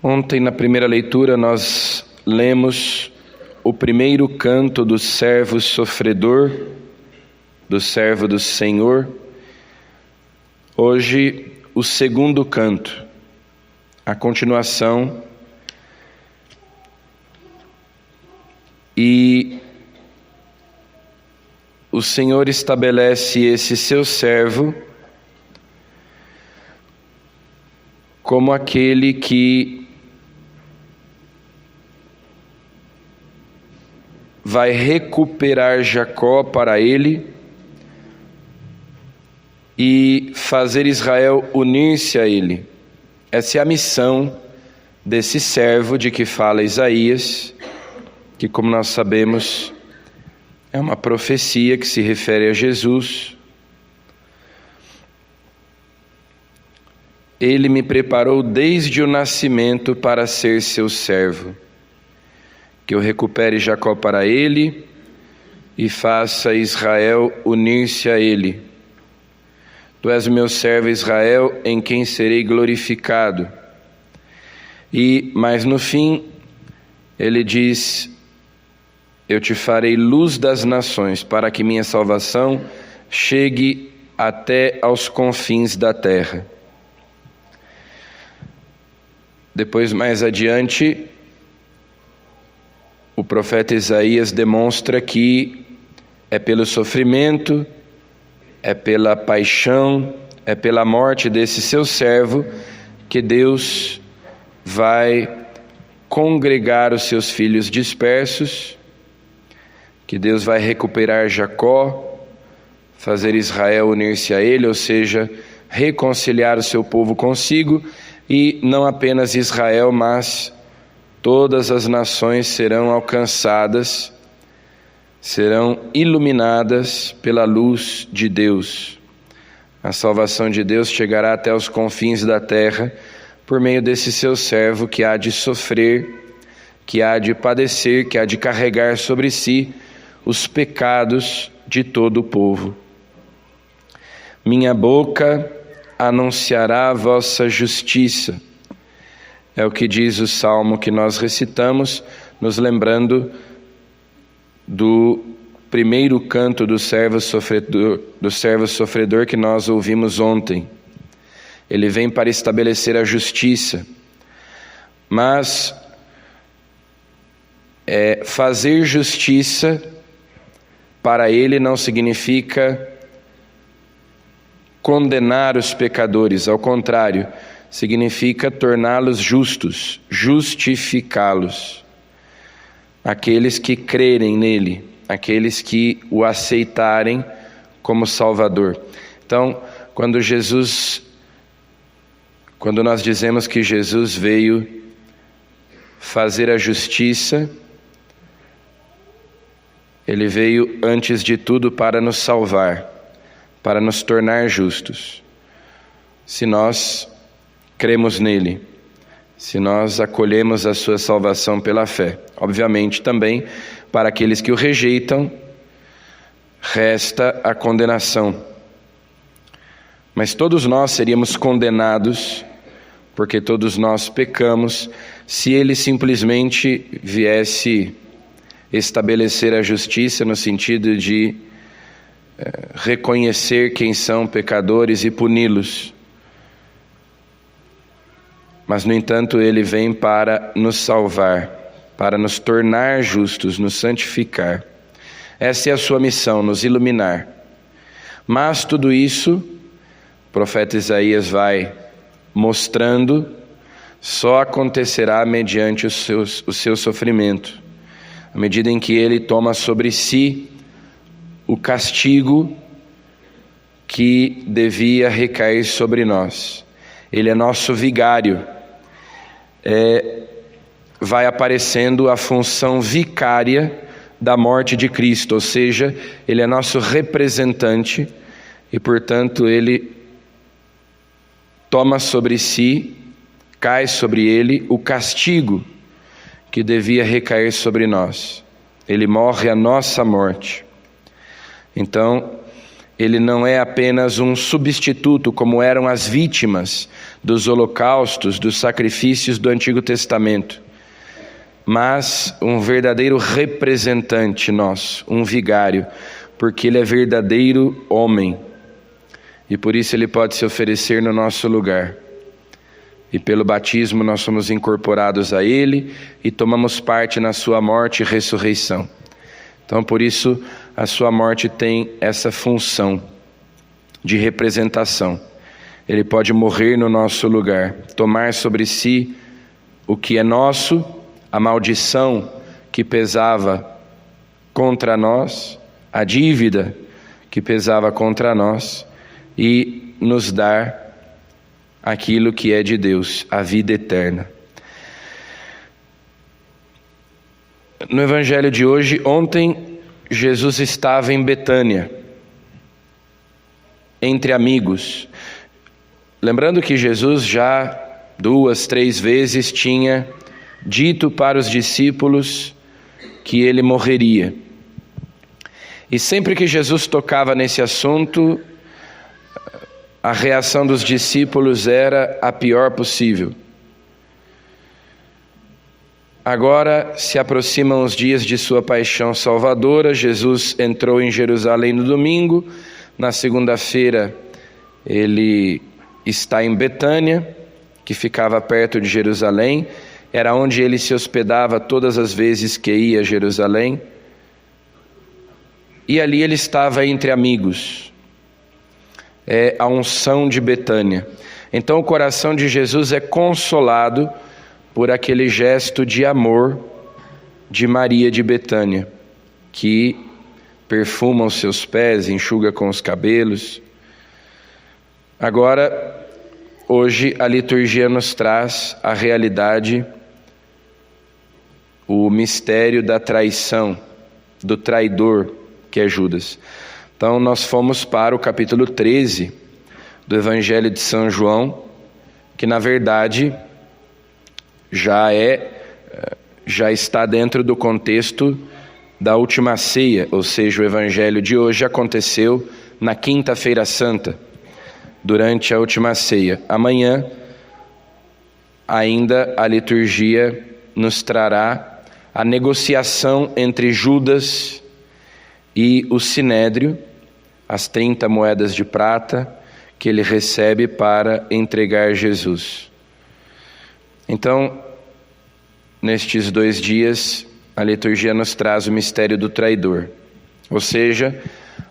Ontem, na primeira leitura, nós lemos o primeiro canto do servo sofredor, do servo do Senhor. Hoje, o segundo canto, a continuação. E o Senhor estabelece esse seu servo como aquele que vai recuperar Jacó para ele e fazer Israel unir-se a ele. Essa é a missão desse servo de que fala Isaías, que, como nós sabemos, é uma profecia que se refere a Jesus. Ele me preparou desde o nascimento para ser seu servo, que eu recupere Jacó para ele e faça Israel unir-se a ele. Tu és o meu servo Israel, em quem serei glorificado. Mas no fim, ele diz: eu te farei luz das nações, para que minha salvação chegue até aos confins da terra. Depois, mais adiante, o profeta Isaías demonstra que é pelo sofrimento, é pela paixão, é pela morte desse seu servo que Deus vai congregar os seus filhos dispersos, que Deus vai recuperar Jacó, fazer Israel unir-se a ele, ou seja, reconciliar o seu povo consigo, e não apenas Israel, mas todas as nações serão alcançadas, serão iluminadas pela luz de Deus. A salvação de Deus chegará até os confins da terra por meio desse seu servo que há de sofrer, que há de padecer, que há de carregar sobre si os pecados de todo o povo. Minha boca anunciará a vossa justiça. É o que diz o salmo que nós recitamos, nos lembrando do primeiro canto do servo sofredor que nós ouvimos ontem. Ele vem para estabelecer a justiça, mas fazer justiça para ele não significa condenar os pecadores, ao contrário, significa torná-los justos, justificá-los. Aqueles que crerem nele, aqueles que o aceitarem como Salvador. Então, quando nós dizemos que Jesus veio fazer a justiça, ele veio antes de tudo para nos salvar, para nos tornar justos. Se nós cremos nele, se nós acolhemos a sua salvação pela fé. Obviamente também, para aqueles que o rejeitam, resta a condenação. Mas todos nós seríamos condenados, porque todos nós pecamos, se ele simplesmente viesse estabelecer a justiça no sentido de reconhecer quem são pecadores e puni-los. Mas, no entanto, ele vem para nos salvar, para nos tornar justos, nos santificar. Essa é a sua missão, nos iluminar. Mas tudo isso, o profeta Isaías vai mostrando, só acontecerá mediante o seu sofrimento, à medida em que ele toma sobre si o castigo que devia recair sobre nós. Ele é nosso vigário. Vai aparecendo a função vicária da morte de Cristo, ou seja, ele é nosso representante e, portanto, ele toma sobre si, cai sobre ele o castigo que devia recair sobre nós. Ele morre a nossa morte. Então, ele não é apenas um substituto, como eram as vítimas dos holocaustos, dos sacrifícios do Antigo Testamento, mas um verdadeiro representante nosso, um vigário, porque ele é verdadeiro homem, e por isso ele pode se oferecer no nosso lugar. E pelo batismo nós somos incorporados a ele e tomamos parte na sua morte e ressurreição. Então por isso a sua morte tem essa função de representação. Ele pode morrer no nosso lugar, tomar sobre si o que é nosso, a maldição que pesava contra nós, a dívida que pesava contra nós, e nos dar aquilo que é de Deus, a vida eterna. No Evangelho de hoje, ontem, Jesus estava em Betânia, entre amigos. Lembrando que Jesus já 2, 3 vezes tinha dito para os discípulos que ele morreria. E sempre que Jesus tocava nesse assunto, a reação dos discípulos era a pior possível. Agora se aproximam os dias de sua paixão salvadora. Jesus entrou em Jerusalém no domingo. Na segunda-feira ele está em Betânia, que ficava perto de Jerusalém. Era onde ele se hospedava todas as vezes que ia a Jerusalém. E ali ele estava entre amigos. É a unção de Betânia. Então o coração de Jesus é consolado por aquele gesto de amor de Maria de Betânia, que perfuma os seus pés, enxuga com os cabelos. Agora, hoje a liturgia nos traz a realidade, o mistério da traição, do traidor que é Judas. Então nós fomos para o capítulo 13 do Evangelho de São João, que na verdade já está dentro do contexto da última ceia, ou seja, o Evangelho de hoje aconteceu na Quinta-feira Santa, durante a última ceia. Amanhã ainda a liturgia nos trará a negociação entre Judas e o Sinédrio, as 30 moedas de prata que ele recebe para entregar Jesus. Então, nestes 2 dias, a liturgia nos traz o mistério do traidor, ou seja,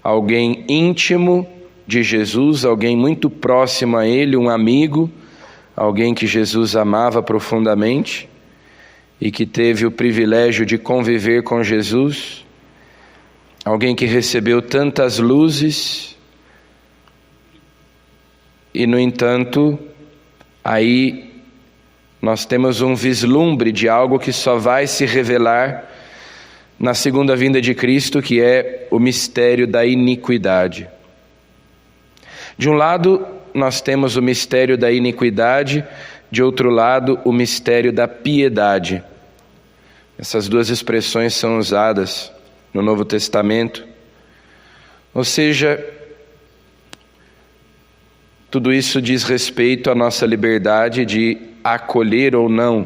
alguém íntimo de Jesus, alguém muito próximo a ele, um amigo, alguém que Jesus amava profundamente e que teve o privilégio de conviver com Jesus, alguém que recebeu tantas luzes e, no entanto, aí nós temos um vislumbre de algo que só vai se revelar na segunda vinda de Cristo, que é o mistério da iniquidade. De um lado, nós temos o mistério da iniquidade, de outro lado, o mistério da piedade. Essas 2 expressões são usadas no Novo Testamento. Ou seja, tudo isso diz respeito à nossa liberdade de acolher ou não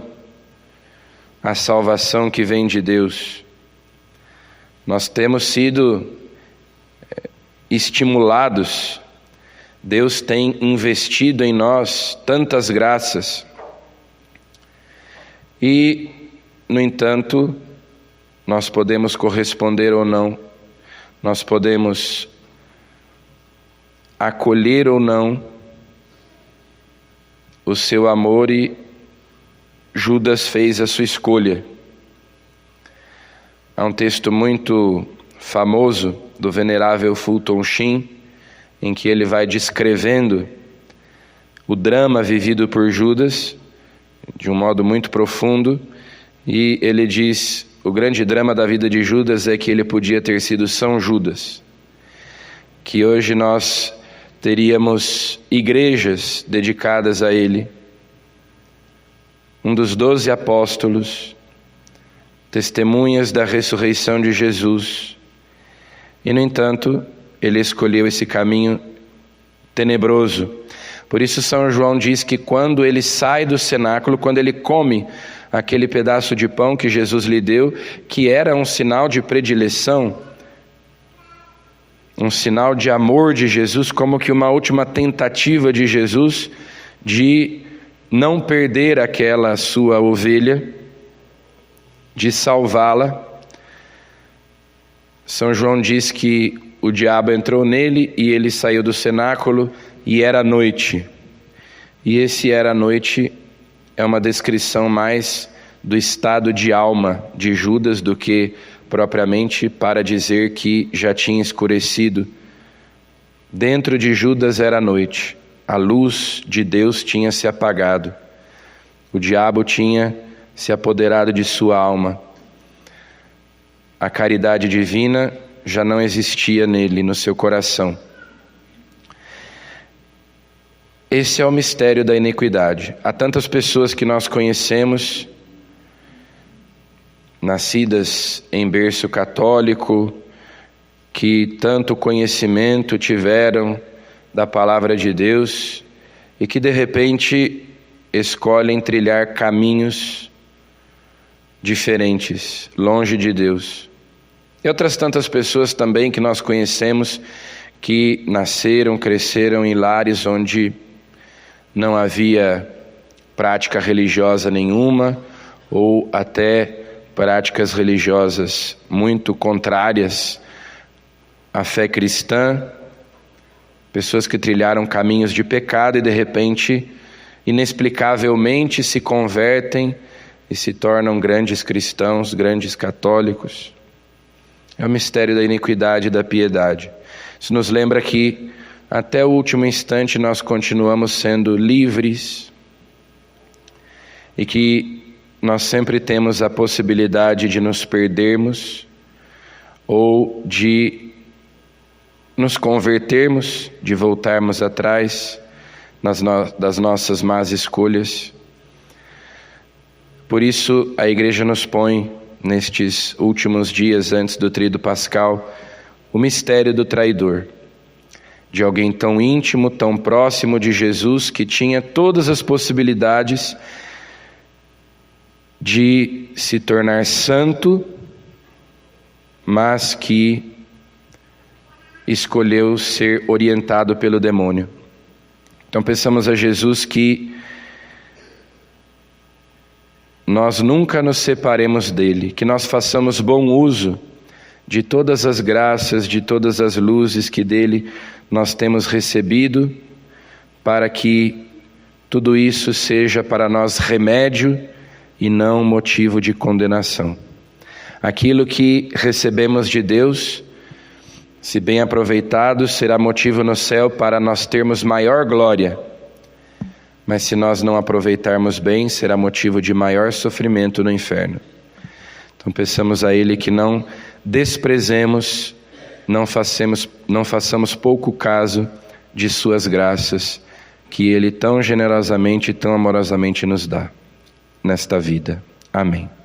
a salvação que vem de Deus. Nós temos sido estimulados, Deus tem investido em nós tantas graças e, no entanto, nós podemos corresponder ou não, nós podemos acolher ou não o seu amor, e Judas fez a sua escolha. Há um texto muito famoso do venerável Fulton Sheen, em que ele vai descrevendo o drama vivido por Judas de um modo muito profundo, e ele diz: o grande drama da vida de Judas é que ele podia ter sido São Judas, que hoje nós teríamos igrejas dedicadas a ele, um dos 12 apóstolos, testemunhas da ressurreição de Jesus, e no entanto ele escolheu esse caminho tenebroso. Por isso São João diz que quando ele sai do cenáculo, quando ele come aquele pedaço de pão que Jesus lhe deu, que era um sinal de predileção, um sinal de amor de Jesus, como que uma última tentativa de Jesus de não perder aquela sua ovelha, de salvá-la. São João diz que o diabo entrou nele e ele saiu do cenáculo e era noite. E esse era noite é uma descrição mais do estado de alma de Judas do que propriamente para dizer que já tinha escurecido. Dentro de Judas era noite, a luz de Deus tinha se apagado, o diabo tinha se apoderado de sua alma, a caridade divina já não existia nele, no seu coração. Esse é o mistério da iniquidade. Há tantas pessoas que nós conhecemos, nascidas em berço católico, que tanto conhecimento tiveram da palavra de Deus e que de repente escolhem trilhar caminhos diferentes, longe de Deus. E outras tantas pessoas também que nós conhecemos que nasceram, cresceram em lares onde não havia prática religiosa nenhuma ou até práticas religiosas muito contrárias à fé cristã, pessoas que trilharam caminhos de pecado e de repente, inexplicavelmente, se convertem e se tornam grandes cristãos, grandes católicos. É o mistério da iniquidade e da piedade. Isso nos lembra que até o último instante nós continuamos sendo livres e que nós sempre temos a possibilidade de nos perdermos ou de nos convertermos, de voltarmos atrás das nossas más escolhas. Por isso a Igreja nos põe, nestes últimos dias antes do Tríduo Pascal, o mistério do traidor, de alguém tão íntimo, tão próximo de Jesus, que tinha todas as possibilidades de se tornar santo, mas que escolheu ser orientado pelo demônio. Então peçamos a Jesus que nós nunca nos separemos dele, que nós façamos bom uso de todas as graças, de todas as luzes que dele nós temos recebido, para que tudo isso seja para nós remédio e não motivo de condenação. Aquilo que recebemos de Deus, se bem aproveitado, será motivo no céu para nós termos maior glória, mas se nós não aproveitarmos bem, será motivo de maior sofrimento no inferno. Então peçamos a Ele que não desprezemos, não façamos pouco caso de suas graças, que Ele tão generosamente e tão amorosamente nos dá nesta vida. Amém.